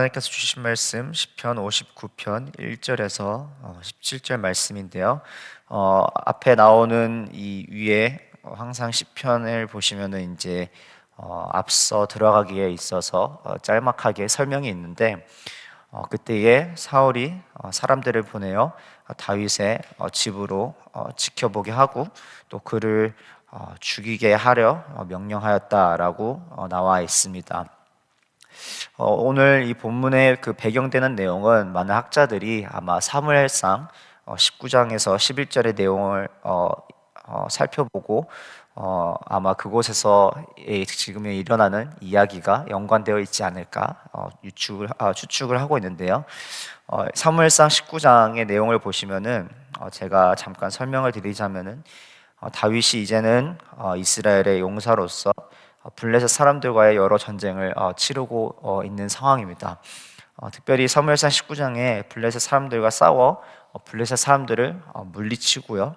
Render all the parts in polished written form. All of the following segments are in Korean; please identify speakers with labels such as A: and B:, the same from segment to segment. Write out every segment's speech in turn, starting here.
A: 하나님께서 주신 말씀 시편 59편 1절에서 17절 말씀인데요. 앞에 나오는 이 위에 항상 시편을 보시면은 이제 앞서 들어가기에 있어서 짤막하게 설명이 있는데 그때에 사울이 사람들을 보내어 다윗의 집으로 지켜보게 하고 또 그를 죽이게 하려 명령하였다라고 나와 있습니다. 오늘 이 본문의 그 배경되는 내용은 많은 학자들이 아마 사무엘상 19장에서 11절의 내용을 살펴보고 아마 그곳에서 지금 일어나는 이야기가 연관되어 있지 않을까 추측을 하고 있는데요. 사무엘상 19장의 내용을 보시면은 제가 잠깐 설명을 드리자면은 다윗이 이제는 이스라엘의 용사로서 블레셋 사람들과의 여러 전쟁을 치르고 있는 상황입니다. 특별히 사무엘상 19장에 블레셋 사람들과 싸워 블레셋 사람들을 물리치고요.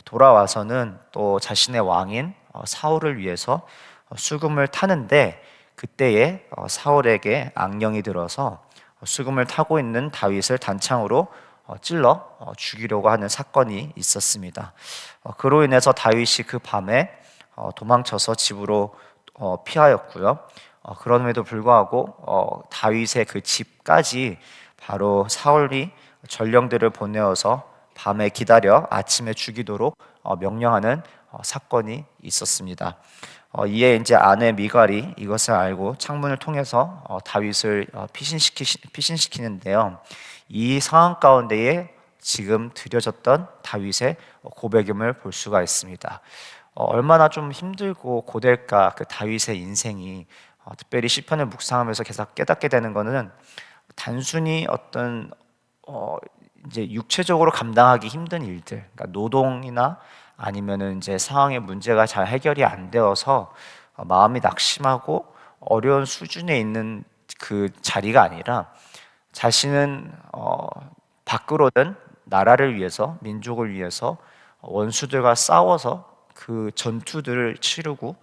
A: 돌아와서는 또 자신의 왕인 사울을 위해서 수금을 타는데 그때에 사울에게 악령이 들어서 수금을 타고 있는 다윗을 단창으로 찔러 죽이려고 하는 사건이 있었습니다. 그로 인해서 다윗이 그 밤에 도망쳐서 집으로 피하였고요. 그럼에도 불구하고 다윗의 그 집까지 바로 사울이 전령들을 보내어서 밤에 기다려 아침에 죽이도록 명령하는 사건이 있었습니다. 이에 이제 아내 미갈이 이것을 알고 창문을 통해서 다윗을 피신시키는데요. 이 상황 가운데에 지금 드려졌던 다윗의 고백임을 볼 수가 있습니다. 얼마나 좀 힘들고 고될까 그 다윗의 인생이. 특별히 시편을 묵상하면서 계속 깨닫게 되는 것은 단순히 어떤 이제 육체적으로 감당하기 힘든 일들, 그러니까 노동이나 아니면은 이제 상황의 문제가 잘 해결이 안 되어서 마음이 낙심하고 어려운 수준에 있는 그 자리가 아니라 자신은 밖으로든 나라를 위해서, 민족을 위해서 원수들과 싸워서 그 전투들을 치르고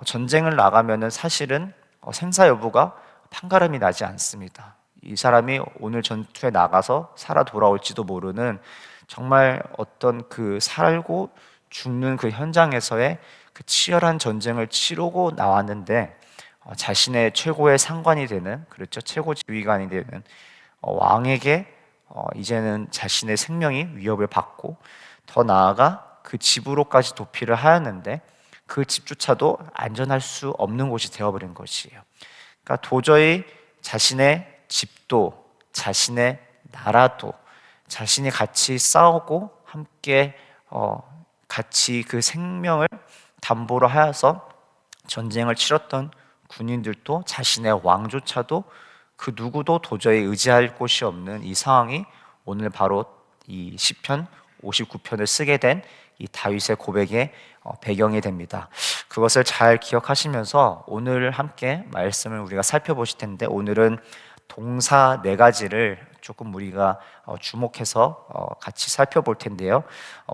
A: 전쟁을 나가면은 사실은 생사 여부가 판가름이 나지 않습니다. 이 사람이 오늘 전투에 나가서 살아 돌아올지도 모르는 정말 어떤 그 살고 죽는 그 현장에서의 그 치열한 전쟁을 치르고 나왔는데 자신의 최고의 상관이 되는, 그렇죠, 최고 지휘관이 되는 왕에게 이제는 자신의 생명이 위협을 받고 더 나아가 그 집으로까지 도피를 하였는데 그 집조차도 안전할 수 없는 곳이 되어버린 것이에요. 그러니까 도저히 자신의 집도 자신의 나라도 자신이 같이 싸우고 함께 같이 그 생명을 담보로 하여서 전쟁을 치렀던 군인들도 자신의 왕조차도 그 누구도 도저히 의지할 곳이 없는 이 상황이 오늘 바로 이 시편 59편을 쓰게 된 이 다윗의 고백의 배경이 됩니다. 그것을 잘 기억하시면서 오늘 함께 말씀을 우리가 살펴보실 텐데 오늘은 동사 네 가지를 조금 우리가 주목해서 같이 살펴볼 텐데요.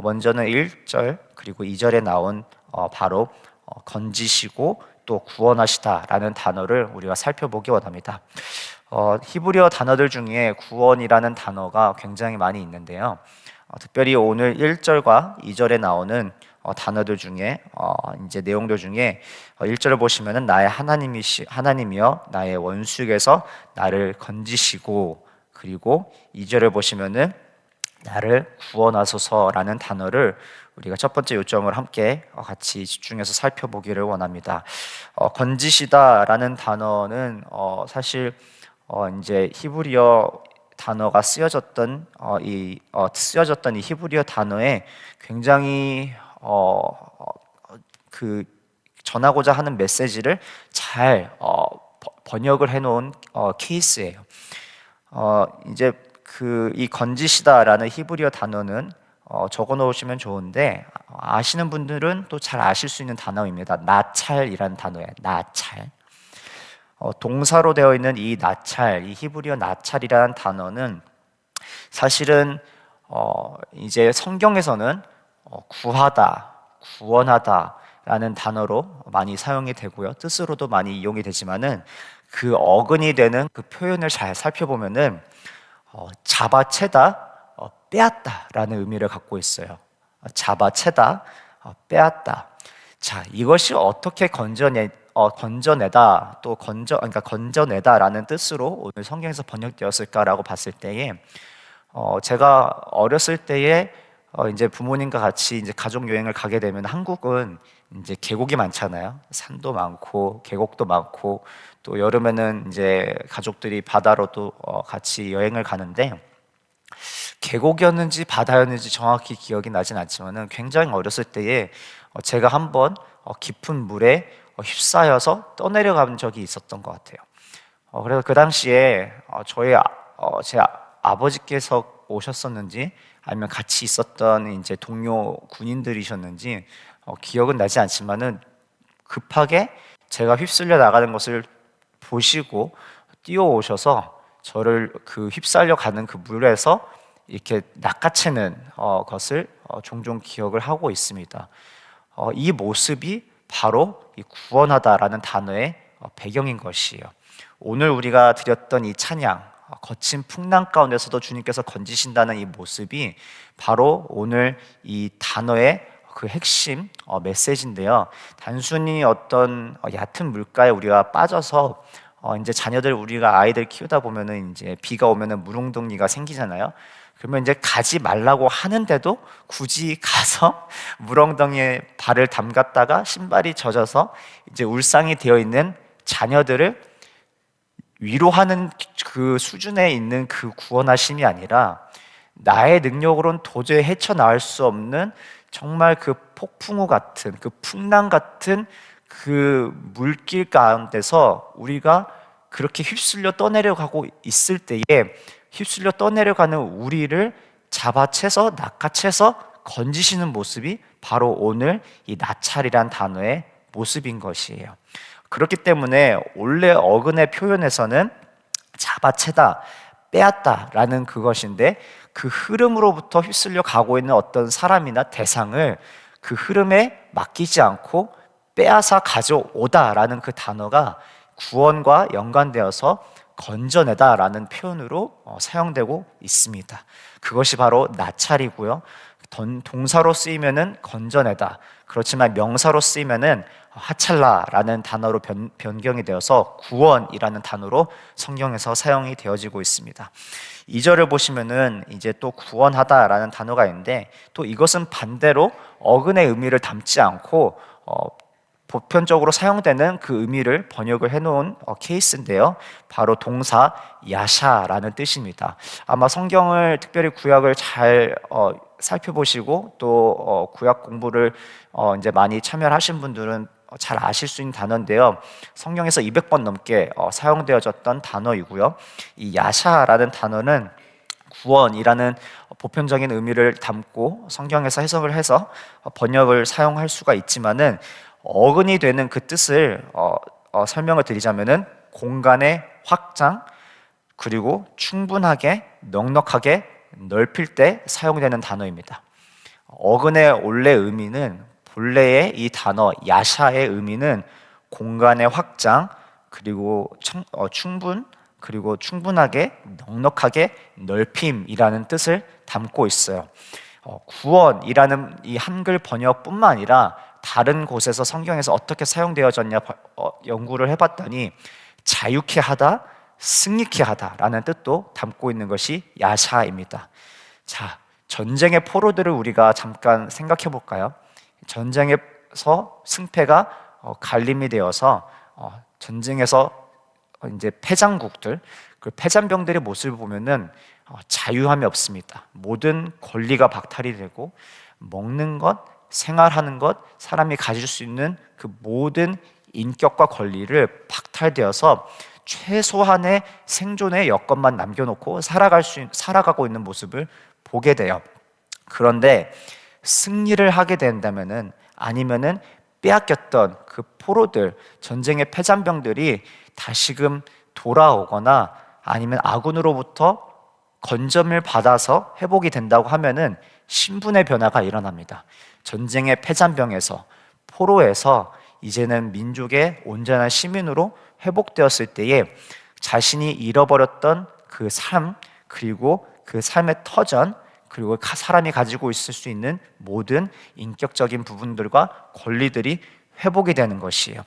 A: 먼저는 1절 그리고 2절에 나온 바로 건지시고 또 구원하시다라는 단어를 우리가 살펴보기 원합니다. 히브리어 단어들 중에 구원이라는 단어가 굉장히 많이 있는데요. 특별히 오늘 1절과 2절에 나오는 단어들 중에 이제 내용들 중에 1절을 보시면은 나의 하나님이여 나의 원수에게서 나를 건지시고, 그리고 2절을 보시면은 나를 구원하소서라는 단어를 우리가 첫 번째 요점을 함께 같이 집중해서 살펴보기를 원합니다. 건지시다라는 단어는 사실 이제 히브리어 단어가 쓰여졌던 이 히브리어 단어에 굉장히 그 전하고자 하는 메시지를 잘 번역을 해놓은 케이스예요. 이제 그 이 건지시다라는 히브리어 단어는 적어 놓으시면 좋은데 아시는 분들은 또 잘 아실 수 있는 단어입니다. 나찰이라는 단어예요. 나찰. 동사로 되어 있는 이 나찰, 이 히브리어 나찰이라는 단어는 사실은 이제 성경에서는 구하다, 구원하다라는 단어로 많이 사용이 되고요. 뜻으로도 많이 이용이 되지만은 그 어근이 되는 그 표현을 잘 살펴보면은 잡아채다, 빼앗다라는 의미를 갖고 있어요. 잡아채다, 빼앗다. 자, 이것이 어떻게 건져내다 또 그러니까 건져내다라는 뜻으로 오늘 성경에서 번역되었을까라고 봤을 때에 제가 어렸을 때에 이제 부모님과 같이 이제 가족 여행을 가게 되면 한국은 이제 계곡이 많잖아요. 산도 많고 계곡도 많고 또 여름에는 이제 가족들이 바다로도 같이 여행을 가는데 계곡이었는지 바다였는지 정확히 기억이 나진 않지만은 굉장히 어렸을 때에 제가 한번 깊은 물에 휩싸여서 떠내려간 적이 있었던 것 같아요. 그래서 그 당시에 제 아버지께서 오셨었는지 아니면 같이 있었던 이제 동료 군인들이셨는지 기억은 나지 않지만은 급하게 제가 휩쓸려 나가는 것을 보시고 뛰어오셔서 저를 그 휩쓸려 가는 그 물에서 이렇게 낚아채는 것을 종종 기억을 하고 있습니다. 이 모습이 바로 이 구원하다라는 단어의 배경인 것이에요. 오늘 우리가 드렸던 이 찬양, 거친 풍랑 가운데서도 주님께서 건지신다는 이 모습이 바로 오늘 이 단어의 그 핵심 메시지인데요. 단순히 어떤 얕은 물가에 우리가 빠져서 이제 우리가 아이들 키우다 보면은 이제 비가 오면은 물웅덩이가 생기잖아요. 그러면 이제 가지 말라고 하는데도 굳이 가서 물엉덩이에 발을 담갔다가 신발이 젖어서 이제 울상이 되어 있는 자녀들을 위로하는 그 수준에 있는 그 구원하심이 아니라 나의 능력으로는 도저히 헤쳐나올 수 없는 정말 그 폭풍우 같은 그 풍랑 같은 그 물길 가운데서 우리가 그렇게 휩쓸려 떠내려가고 있을 때에 휩쓸려 떠내려가는 우리를 잡아채서 낚아채서 건지시는 모습이 바로 오늘 이 나찰이란 단어의 모습인 것이에요. 그렇기 때문에 원래 어근의 표현에서는 잡아채다, 빼앗다라는 그것인데 그 흐름으로부터 휩쓸려 가고 있는 어떤 사람이나 대상을 그 흐름에 맡기지 않고 빼앗아 가져오다라는 그 단어가 구원과 연관되어서 건져내다라는 표현으로 사용되고 있습니다. 그것이 바로 나찰이고요. 동사로 쓰이면은 건져내다. 그렇지만 명사로 쓰이면은 하찰라라는 단어로 변경이 되어서 구원이라는 단어로 성경에서 사용이 되어지고 있습니다. 2절을 보시면은 이제 또 구원하다라는 단어가 있는데 또 이것은 반대로 어근의 의미를 담지 않고 보편적으로 사용되는 그 의미를 번역을 해놓은 케이스인데요. 바로 동사 야샤라는 뜻입니다. 아마 성경을 특별히 구약을 잘 살펴보시고 또 구약 공부를 이제 많이 참여하신 분들은 잘 아실 수 있는 단어인데요. 성경에서 200번 넘게 사용되어졌던 단어이고요. 이 야샤라는 단어는 구원이라는 보편적인 의미를 담고 성경에서 해석을 해서 번역을 사용할 수가 있지만은 어근이 되는 그 뜻을 설명을 드리자면은 공간의 확장 그리고 충분하게 넉넉하게 넓힐 때 사용되는 단어입니다. 어근의 원래 의미는 본래의 이 단어 야샤의 의미는 공간의 확장 그리고 충분 그리고 충분하게 넉넉하게 넓힘이라는 뜻을 담고 있어요. 구원이라는 이 한글 번역뿐만 아니라 다른 곳에서 성경에서 어떻게 사용되어졌냐 연구를 해봤더니 자유케 하다, 승리케 하다라는 뜻도 담고 있는 것이 야샤입니다. 자, 전쟁의 포로들을 우리가 잠깐 생각해 볼까요? 전쟁에서 승패가 갈림이 되어서 전쟁에서 이제 패장국들, 그 패잔병들의 모습을 보면은 자유함이 없습니다. 모든 권리가 박탈이 되고 먹는 것, 생활하는 것, 사람이 가질 수 있는 그 모든 인격과 권리를 박탈되어서 최소한의 생존의 여건만 남겨놓고 살아가고 있는 모습을 보게 돼요. 그런데 승리를 하게 된다면은 아니면은 빼앗겼던 그 포로들, 전쟁의 패잔병들이 다시금 돌아오거나 아니면 아군으로부터 건점을 받아서 회복이 된다고 하면은 신분의 변화가 일어납니다. 전쟁의 패잔병에서 포로에서 이제는 민족의 온전한 시민으로 회복되었을 때에 자신이 잃어버렸던 그 삶, 그리고 그 삶의 터전, 그리고 사람이 가지고 있을 수 있는 모든 인격적인 부분들과 권리들이 회복이 되는 것이에요.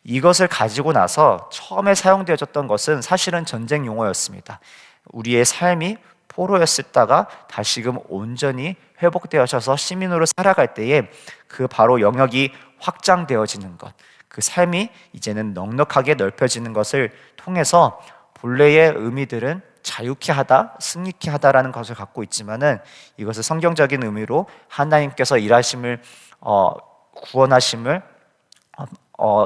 A: 이것을 가지고 나서 처음에 사용되어졌던 것은 사실은 전쟁 용어였습니다. 우리의 삶이 포로였었다가 다시금 온전히 회복되어져서 시민으로 살아갈 때에 그 바로 영역이 확장되어지는 것, 그 삶이 이제는 넉넉하게 넓혀지는 것을 통해서 본래의 의미들은 자유케 하다, 승리케 하다라는 것을 갖고 있지만은 이것을 성경적인 의미로 하나님께서 일하심을 구원하심을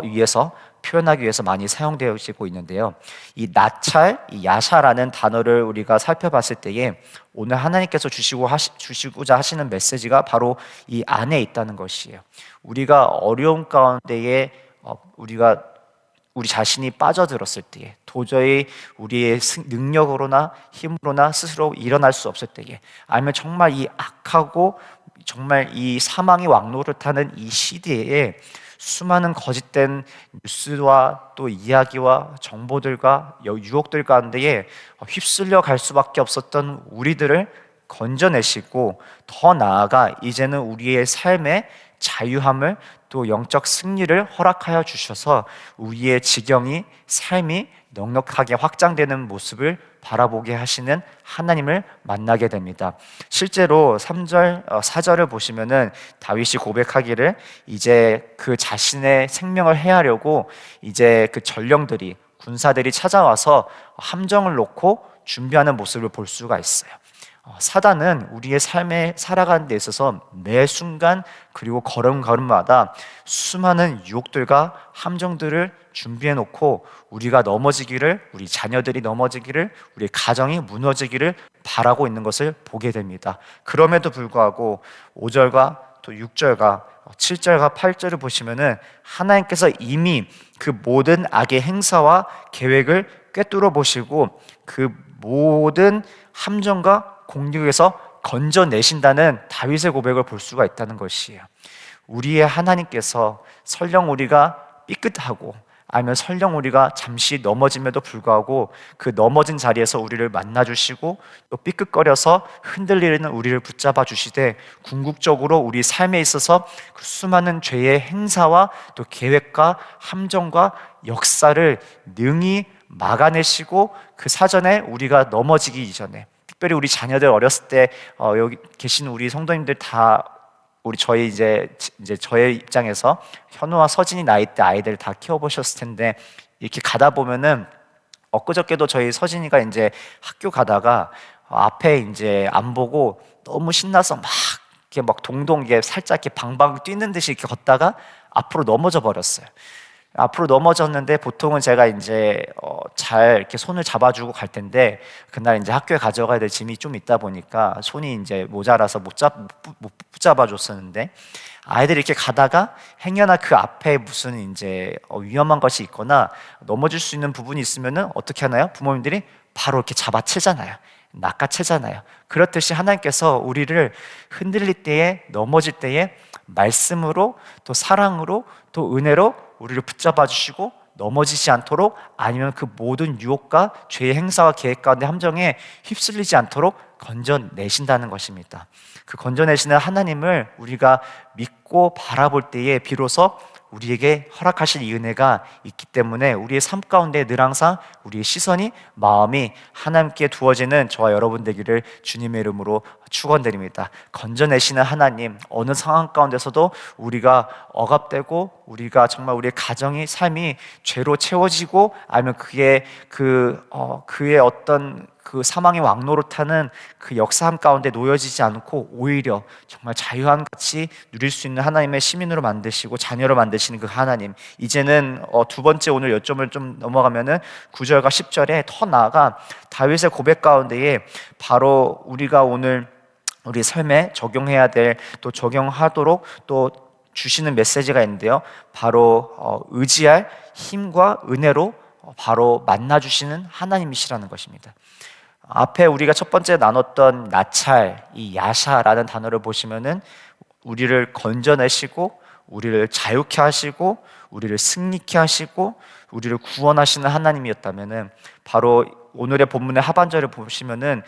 A: 위해서 표현하기 위해서 많이 사용되어지고 있는데요. 이 나찰, 이 야샤라는 단어를 우리가 살펴봤을 때에 오늘 하나님께서 주시고자 하시는 메시지가 바로 이 안에 있다는 것이에요. 우리가 어려움 가운데에 우리 자신이 빠져들었을 때에 도저히 우리의 능력으로나 힘으로나 스스로 일어날 수 없을 때에 아니면 정말 이 악하고 정말 이 사망의 왕노를 타는 이 시대에 수많은 거짓된 뉴스와 또 이야기와 정보들과 유혹들 가운데에 휩쓸려 갈 수밖에 없었던 우리들을 건져내시고 더 나아가 이제는 우리의 삶의 자유함을 또 영적 승리를 허락하여 주셔서 우리의 지경이 삶이 넉넉하게 확장되는 모습을 바라보게 하시는 하나님을 만나게 됩니다. 실제로 3절, 4절을 보시면은 다윗이 고백하기를 이제 그 자신의 생명을 해하려고 이제 그 전령들이 군사들이 찾아와서 함정을 놓고 준비하는 모습을 볼 수가 있어요. 사단은 우리의 삶에 살아가는 데 있어서 매 순간 그리고 걸음걸음마다 수많은 유혹들과 함정들을 준비해 놓고 우리가 넘어지기를, 우리 자녀들이 넘어지기를, 우리 가정이 무너지기를 바라고 있는 것을 보게 됩니다. 그럼에도 불구하고 5절과 또 6절과 7절과 8절을 보시면은 하나님께서 이미 그 모든 악의 행사와 계획을 꿰뚫어 보시고 그 모든 함정과 공격에서 건져내신다는 다윗의 고백을 볼 수가 있다는 것이에요. 우리의 하나님께서 설령 우리가 삐끗하고 아니면 설령 우리가 잠시 넘어짐에도 불구하고 그 넘어진 자리에서 우리를 만나주시고 또 삐끗거려서 흔들리는 우리를 붙잡아 주시되 궁극적으로 우리 삶에 있어서 그 수많은 죄의 행사와 또 계획과 함정과 역사를 능히 막아내시고 그 사전에 우리가 넘어지기 이전에 특별히 우리 자녀들 어렸을 때 여기 계신 우리 성도님들 다 저희 이제 저의 입장에서 현우와 서진이 나이 때 아이들 다 키워보셨을 텐데 이렇게 가다 보면은 엊그저께도 저희 서진이가 이제 학교 가다가 앞에 이제 안 보고 너무 신나서 막 이렇게 막 동동 이게 살짝 이렇게 방방 뛰는 듯이 이렇게 걷다가 앞으로 넘어져 버렸어요. 앞으로 넘어졌는데 보통은 제가 이제 잘 이렇게 손을 잡아주고 갈 텐데 그날 이제 학교에 가져가야 될 짐이 좀 있다 보니까 손이 이제 모자라서 못 붙잡아줬었는데 아이들이 이렇게 가다가 행여나 그 앞에 무슨 이제 위험한 것이 있거나 넘어질 수 있는 부분이 있으면은 어떻게 하나요? 부모님들이 바로 이렇게 잡아채잖아요. 낚아채잖아요. 그렇듯이 하나님께서 우리를 흔들릴 때에 넘어질 때에 말씀으로 또 사랑으로 또 은혜로 우리를 붙잡아 주시고 넘어지지 않도록 아니면 그 모든 유혹과 죄의 행사와 계획 가운데 함정에 휩쓸리지 않도록 건져내신다는 것입니다. 그 건져내시는 하나님을 우리가 믿고 바라볼 때에 비로소 우리에게 허락하실 이 은혜가 있기 때문에 우리의 삶 가운데 늘 항상 우리의 시선이 마음이 하나님께 두어지는 저와 여러분 되기를 주님의 이름으로 축원드립니다. 건져내시는 하나님, 어느 상황 가운데서도 우리가 억압되고 우리가 정말 우리의 가정이 삶이 죄로 채워지고 아니면 그의 어떤 그 사망의 왕노릇하는 그 역사함 가운데 놓여지지 않고 오히려 정말 자유함 같이 누릴 수 있는 하나님의 시민으로 만드시고 자녀로 만드시는 그 하나님, 이제는 두 번째 오늘 요점을 좀 넘어가면은 9절과 10절에 더 나아가 다윗의 고백 가운데에 바로 우리가 오늘 우리 삶에 적용해야 될 또 적용하도록 또 주시는 메시지가 있는데요, 바로 의지할 힘과 은혜로 바로 만나주시는 하나님이시라는 것입니다. 앞에 우리가 첫 번째 나눴던 나찰, 이 야샤라는 단어를 보시면은 우리를 건져내시고 우리를 자유케 하시고 우리를 승리케 하시고 우리를 구원하시는 하나님이었다면은 바로 오늘의 본문의 하반절을 보시면은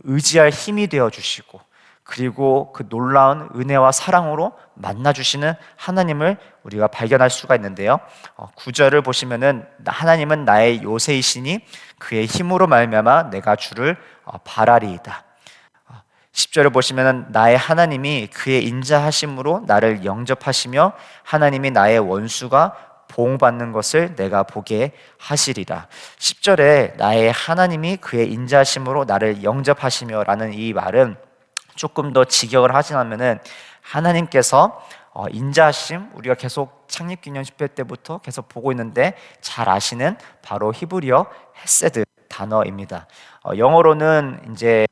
A: 의지할 힘이 되어 주시고 그리고 그 놀라운 은혜와 사랑으로 만나주시는 하나님을 우리가 발견할 수가 있는데요. 9절을 보시면은 하나님은 나의 요새이시니 그의 힘으로 말미암아 내가 주를 바라리이다. 10절을 보시면은 나의 하나님이 그의 인자하심으로 나를 영접하시며 하나님이 나의 원수가 보응받는 것을 내가 보게 하시리라. 10절에 나의 하나님이 그의 인자하심으로 나를 영접하시며 라는 이 말은 조금 더 직역을 하시면은 하나님께서 인자하심, 우리가 계속 창립기념 집회 때부터 계속 보고 있는데 잘 아시는 바로 히브리어 헤세드 단어입니다. 영어로는 이제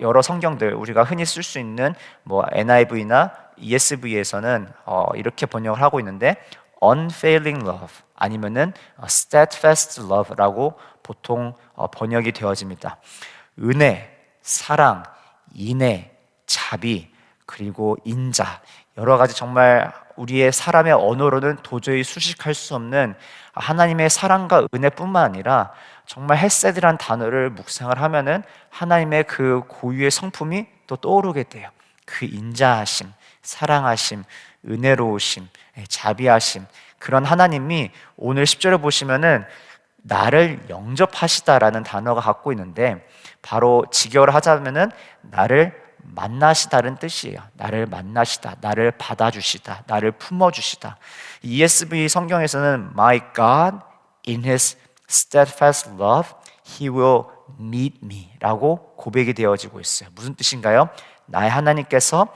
A: 여러 성경들 우리가 흔히 쓸 수 있는 뭐 NIV나 ESV에서는 이렇게 번역을 하고 있는데 unfailing love 아니면은 steadfast love라고 보통 번역이 되어집니다. 은혜, 사랑, 인애, 자비, 그리고 인자, 여러 가지 정말 우리의 사람의 언어로는 도저히 수식할 수 없는 하나님의 사랑과 은혜뿐만 아니라 정말 헤세드란 단어를 묵상을 하면은 하나님의 그 고유의 성품이 또 떠오르게 돼요. 그 인자하심, 사랑하심, 은혜로우심, 자비하심, 그런 하나님이 오늘 10절을 보시면은 나를 영접하시다라는 단어가 갖고 있는데 바로 직역을 하자면은 나를 만나시다는 뜻이에요. 나를 만나시다, 나를 받아주시다, 나를 품어주시다. ESV 성경에서는 My God in His steadfast love, He will meet me 라고 고백이 되어지고 있어요. 무슨 뜻인가요? 나의 하나님께서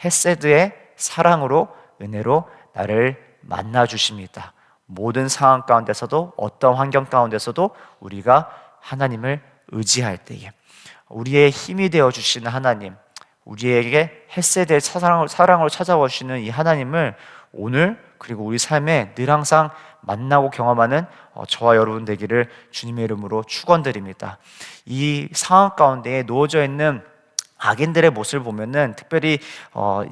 A: 헤세드의 사랑으로 은혜로 나를 만나주십니다. 모든 상황 가운데서도 어떤 환경 가운데서도 우리가 하나님을 의지할 때에 우리의 힘이 되어주시는 하나님, 우리에게 헤세드의 사랑으로 찾아와 주시는 이 하나님을 오늘 그리고 우리 삶에 늘 항상 만나고 경험하는 저와 여러분 되기를 주님의 이름으로 축원드립니다. 이 상황 가운데에 놓여져 있는 악인들의 모습을 보면은 특별히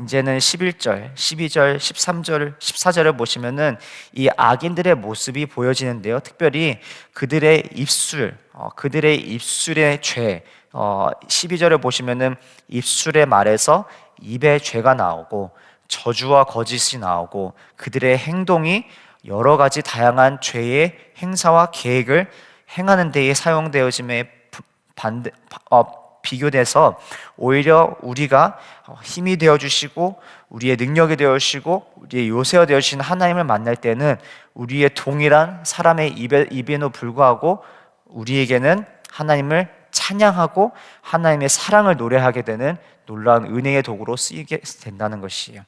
A: 이제는 11절, 12절, 13절, 14절을 보시면은 이 악인들의 모습이 보여지는데요. 특별히 그들의 입술, 그들의 입술의 죄, 12절을 보시면은 입술의 말에서 입의 죄가 나오고 저주와 거짓이 나오고 그들의 행동이 여러 가지 다양한 죄의 행사와 계획을 행하는 데에 사용되어짐에 비교돼서 오히려 우리가 힘이 되어주시고 우리의 능력이 되어주시고 우리의 요새가 되어주신 하나님을 만날 때는 우리의 동일한 사람의 입에도 불구하고 우리에게는 하나님을 찬양하고 하나님의 사랑을 노래하게 되는 놀라운 은혜의 도구로 쓰이게 된다는 것이에요.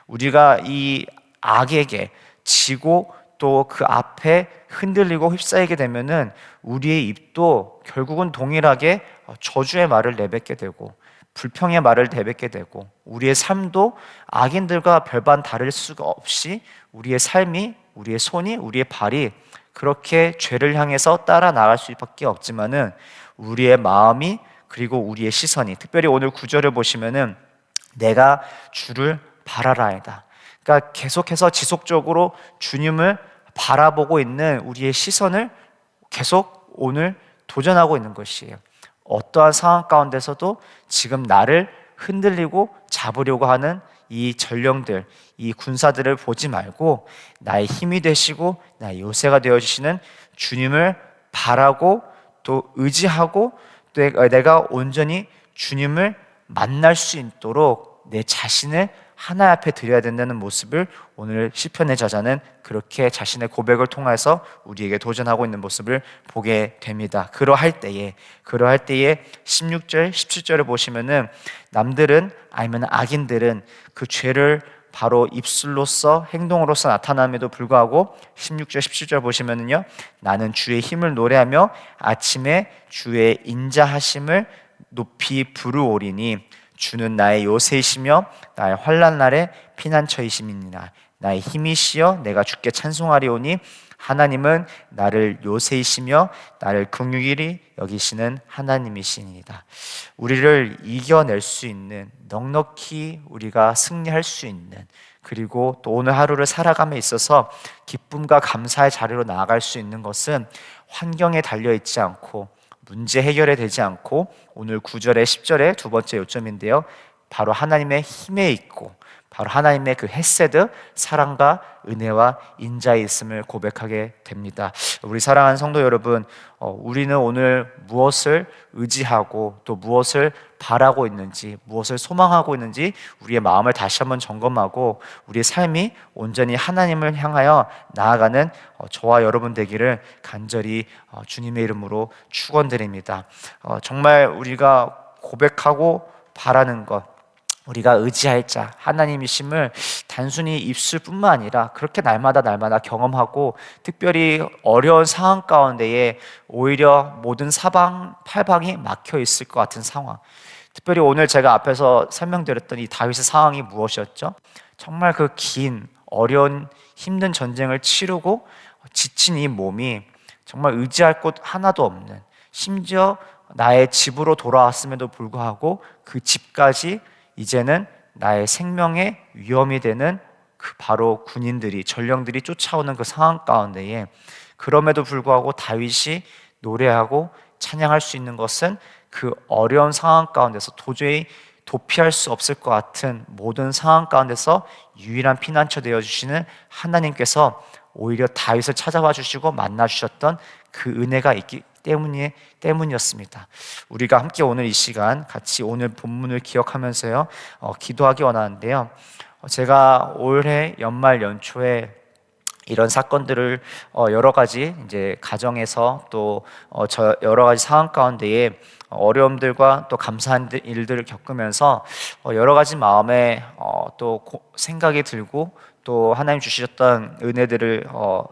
A: 우리가 이 악에게 지고 또 그 앞에 흔들리고 휩싸이게 되면은 우리의 입도 결국은 동일하게 저주의 말을 내뱉게 되고 불평의 말을 내뱉게 되고 우리의 삶도 악인들과 별반 다를 수가 없이 우리의 삶이, 우리의 손이, 우리의 발이 그렇게 죄를 향해서 따라 나갈 수밖에 없지만은 우리의 마음이 그리고 우리의 시선이, 특별히 오늘 9절을 보시면은 내가 주를 바라라이다. 그러니까 계속해서 지속적으로 주님을 바라보고 있는 우리의 시선을 계속 오늘 도전하고 있는 것이에요. 어떠한 상황 가운데서도 지금 나를 흔들리고 잡으려고 하는 이 전령들, 이 군사들을 보지 말고 나의 힘이 되시고 나의 요새가 되어주시는 주님을 바라고 또 의지하고 또 내가 온전히 주님을 만날 수 있도록 내 자신을 하나님 앞에 드려야 된다는 모습을 오늘 시편의 저자는 그렇게 자신의 고백을 통해서 우리에게 도전하고 있는 모습을 보게 됩니다. 그러할 때에 16절, 17절을 보시면은 남들은 아니면 악인들은 그 죄를 바로 입술로서 행동으로서 나타남에도 불구하고 16절, 17절 보시면은요, 나는 주의 힘을 노래하며 아침에 주의 인자하심을 높이 부르오리니 주는 나의 요새이시며 나의 환난 날에 피난처이심이니라. 나의 힘이시여 내가 주께 찬송하리오니 하나님은 나를 요새이시며 나를 긍휼히 여기시는 하나님이시니이다. 우리를 이겨낼 수 있는, 넉넉히 우리가 승리할 수 있는, 그리고 또 오늘 하루를 살아감에 있어서 기쁨과 감사의 자리로 나아갈 수 있는 것은 환경에 달려있지 않고, 문제 해결에 되지 않고, 오늘 9절에 10절의 두 번째 요점인데요, 바로 하나님의 힘에 있고, 바로 하나님의 그 헤세드, 사랑과 은혜와 인자에 있음을 고백하게 됩니다. 우리 사랑하는 성도 여러분, 우리는 오늘 무엇을 의지하고 또 무엇을 바라고 있는지, 무엇을 소망하고 있는지 우리의 마음을 다시 한번 점검하고 우리의 삶이 온전히 하나님을 향하여 나아가는 저와 여러분 되기를 간절히 주님의 이름으로 축원드립니다. 정말 우리가 고백하고 바라는 것, 우리가 의지할 자 하나님이심을 단순히 입술뿐만 아니라 그렇게 날마다 경험하고, 특별히 어려운 상황 가운데에 오히려 모든 사방팔방이 막혀 있을 것 같은 상황, 특별히 오늘 제가 앞에서 설명드렸던 이 다윗의 상황이 무엇이었죠? 정말 그 긴 어려운 힘든 전쟁을 치르고 지친 이 몸이 정말 의지할 곳 하나도 없는, 심지어 나의 집으로 돌아왔음에도 불구하고 그 집까지 이제는 나의 생명의 위험이 되는 그 바로 군인들이, 전령들이 쫓아오는 그 상황 가운데에, 그럼에도 불구하고 다윗이 노래하고 찬양할 수 있는 것은 그 어려운 상황 가운데서 도저히 도피할 수 없을 것 같은 모든 상황 가운데서 유일한 피난처 되어주시는 하나님께서 오히려 다윗을 찾아와 주시고 만나 주셨던 그 은혜가 있기 때문이었습니다. 우리가 함께 오늘 이 시간 같이 오늘 본문을 기억하면서요 기도하기 원하는데요, 제가 올해 연말 연초에 이런 사건들을 여러 가지 이제 가정에서 또 저 여러 가지 상황 가운데에 어려움들과 또 감사한 일들을 겪으면서 여러 가지 마음에 또 생각이 들고, 또 하나님 주셨던 은혜들을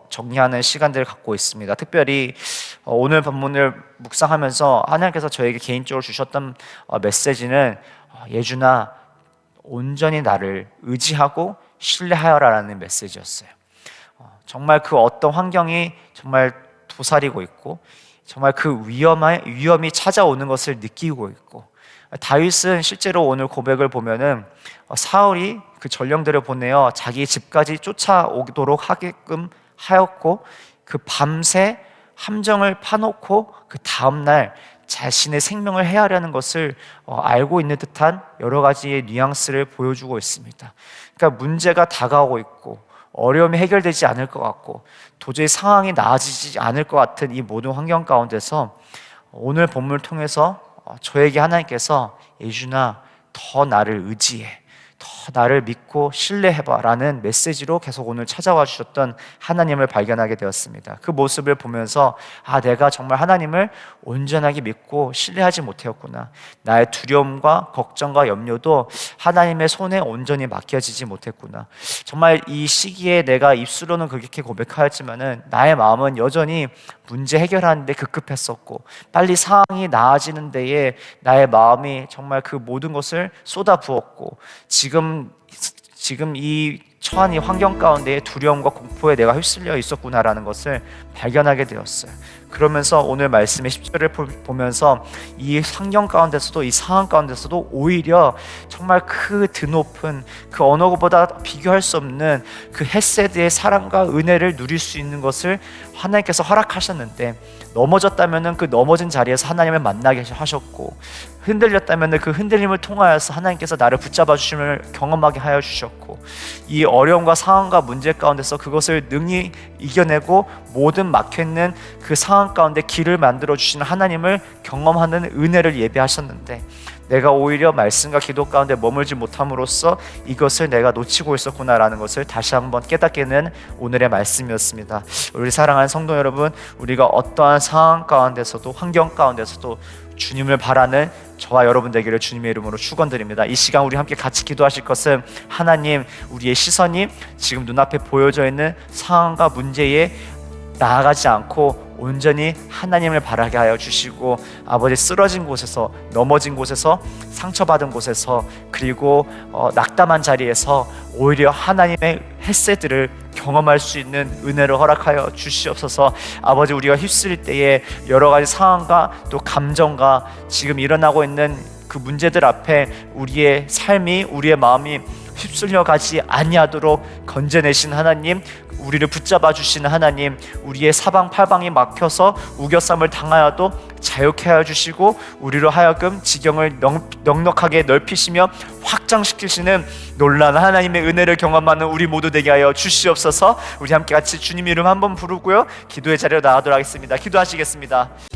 A: 정리하는 시간들을 갖고 있습니다. 특별히 오늘 본문을 묵상하면서 하나님께서 저에게 개인적으로 주셨던 메시지는 예준아, 온전히 나를 의지하고 신뢰하여라라는 메시지였어요. 정말 그 어떤 환경이 정말 도사리고 있고, 정말 그 위험이 찾아오는 것을 느끼고 있고, 다윗은 실제로 오늘 고백을 보면은 사울이 그 전령들을 보내어 자기 집까지 쫓아오도록 하게끔 하였고, 그 밤새 함정을 파놓고 그 다음날 자신의 생명을 해하려는 것을 알고 있는 듯한 여러 가지의 뉘앙스를 보여주고 있습니다. 그러니까 문제가 다가오고 있고 어려움이 해결되지 않을 것 같고 도저히 상황이 나아지지 않을 것 같은 이 모든 환경 가운데서 오늘 본문을 통해서 저에게 하나님께서 예준아, 더 나를 의지해, 더 나를 믿고 신뢰해봐 라는 메시지로 계속 오늘 찾아와 주셨던 하나님을 발견하게 되었습니다. 그 모습을 보면서 내가 정말 하나님을 온전하게 믿고 신뢰하지 못하였구나, 나의 두려움과 걱정과 염려도 하나님의 손에 온전히 맡겨지지 못했구나, 정말 이 시기에 내가 입술로는 그렇게 고백하였지만은 나의 마음은 여전히 문제 해결하는 데 급급했었고, 빨리 상황이 나아지는 데에 나의 마음이 정말 그 모든 것을 쏟아부었고, 지금 이 처한 이 환경 가운데 두려움과 공포에 내가 휩쓸려 있었구나라는 것을 발견하게 되었어요. 그러면서 오늘 말씀의 10절을 보면서 이 환경 가운데서도, 이 상황 가운데서도 오히려 정말 그 드높은, 그 어느 것보다 비교할 수 없는 그 헤세드의 사랑과 은혜를 누릴 수 있는 것을 하나님께서 허락하셨는데, 넘어졌다면 그 넘어진 자리에서 하나님을 만나게 하셨고, 흔들렸다면 그 흔들림을 통하여서 하나님께서 나를 붙잡아 주심을 경험하게 하여 주셨고, 이 어려움과 상황과 문제 가운데서 그것을 능히 이겨내고 모든 막혀있는 그 상황 가운데 길을 만들어 주시는 하나님을 경험하는 은혜를 예배하셨는데, 내가 오히려 말씀과 기도 가운데 머물지 못함으로써 이것을 내가 놓치고 있었구나라는 것을 다시 한번 깨닫게 된 오늘의 말씀이었습니다. 우리 사랑하는 성도 여러분, 우리가 어떠한 상황 가운데서도, 환경 가운데서도 주님을 바라는 저와 여러분 되기를 주님의 이름으로 축원드립니다. 이 시간 우리 함께 같이 기도하실 것은, 하나님, 우리의 시선이 지금 눈앞에 보여져 있는 상황과 문제에 나아가지 않고 온전히 하나님을 바라게 하여 주시고, 아버지, 쓰러진 곳에서, 넘어진 곳에서, 상처받은 곳에서, 그리고 낙담한 자리에서 오히려 하나님의 헤세드를 경험할 수 있는 은혜를 허락하여 주시옵소서. 아버지, 우리가 휩쓸릴 때에 여러 가지 상황과 또 감정과 지금 일어나고 있는 그 문제들 앞에 우리의 삶이, 우리의 마음이 휩쓸려 가지 아니하도록 건져내신 하나님, 우리를 붙잡아 주시는 하나님, 우리의 사방팔방이 막혀서 우겨쌈을 당하여도 자유케 하여 주시고 우리로 하여금 지경을 넉넉하게 넓히시며 확장시키시는 놀라운 하나님의 은혜를 경험하는 우리 모두 되게 하여 주시옵소서. 우리 함께 같이 주님 이름 한번 부르고요, 기도의 자리로 나가도록 하겠습니다. 기도하시겠습니다.